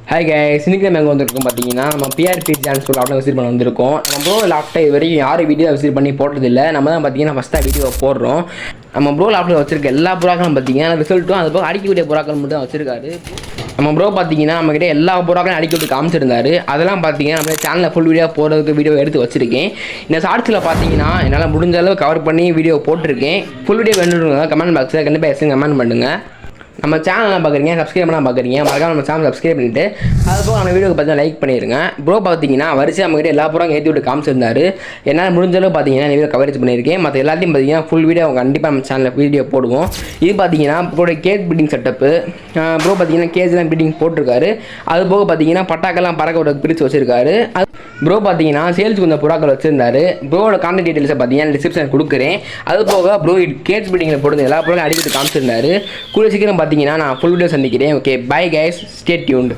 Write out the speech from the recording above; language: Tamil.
ஹாய் கைஸ், இன்னைக்கு நம்ம எங்கே வந்திருக்கோம் பார்த்தீங்கன்னா நம்ம பிஆர்பி சேனல் சொல்ல அவ்வளோ விசிட் பண்ண வந்திருக்கோம். நம்ம ப்ரோ லாப்டாப் இது வரைக்கும் யாரும் வீடியோ விசிட் பண்ணி போட்டதில்லை. நம்ம தான் பார்த்தீங்கன்னா ஃபஸ்ட்டாக வீடியோ போடுறோம். நம்ம ப்ரோ லாப்டாப் வச்சிருக்க எல்லா புறாக்களும் பார்த்தீங்கன்னா ரிசல்ட்டும் அது போக அடிக்கக்கூடிய புறாக்கள் மட்டும் தான் வச்சிருக்காரு. நம்ம ப்ரோ பார்த்தீங்கன்னா நம்மக்கிட்ட எல்லா புறாக்களையும் அடிக்க விட்டு காமிச்சிருந்தாரு. அதெல்லாம் பார்த்தீங்கன்னா நம்ம சேனலில் ஃபுல் வீடியோ போடுறதுக்கு வீடியோ எடுத்து வச்சிருக்கேன். இந்த ஷார்ட்ஸில் பார்த்தீங்கன்னா என்னால் முடிஞ்ச அளவு கவர் பண்ணி வீடியோ போட்டிருக்கேன். ஃபுல் வீடியோ வேணும்னா கமெண்ட் பாக்ஸில் கண்டிப்பாக எஸ்ங்க கமெண்ட் பண்ணுங்கள். நம்ம சேனலாம் பார்க்குறீங்க, சப்ஸ்கிரைப் பண்ணால் பார்க்குறீங்க, மறக்காம நம்ம சேனல் சப்ஸ்கிரைப் பண்ணிவிட்டு அதுபோல் நம்ம வீடியோக்கு பார்த்தீங்கன்னா லைக் பண்ணிடுங்க. ப்ரோ பார்த்தீங்கன்னா வரிசையாக நம்மகிட்ட எல்லா புறம் ஏற்றி விட்டு காமிச்சிருந்தாரு. என்னால் முடிஞ்சளவு பார்த்தீங்கன்னா இந்த வீடியோ கவரேஜ் பண்ணியிருக்கேன். மற்ற எல்லாத்தையும் பார்த்தீங்கன்னா ஃபுல் வீடியோ கண்டிப்பாக நம்ம சேனலில் வீடியோ போடுவோம். இது பார்த்தீங்கன்னா ப்ரோட கேஜ் பில்டிங் செட்டப்பு. ப்ரோ பார்த்தீங்கன்னா கேஜ்லாம் பில்டிங் போட்டிருக்காரு. அது போக பார்த்தீங்கன்னா பட்டாக்கெல்லாம் பறக்க விட பிரித்து வச்சிருக்காரு. ப்ரோ பார்த்தீங்கன்னா சேல்ஸ் கொஞ்சம் புறாக்கள் வச்சிருந்தாரு. ப்ரோட கான்டாக்ட் டீட்டெயில்ஸை பார்த்தீங்கன்னா டிஸ்கிரிப்ஷன் கொடுக்குறேன். அது போக ப்ரோ கேஜ் பில்டிங்கில் போட்டு எல்லா பொருளும் அடிக்கிட்டு காமிச்சிருந்தாரு. கூட சீக்கிரம் பார்த்தீங்கன்னா நான் ஃபுல் வீடியோ சந்திக்கிறேன். Okay, bye guys, stay tuned.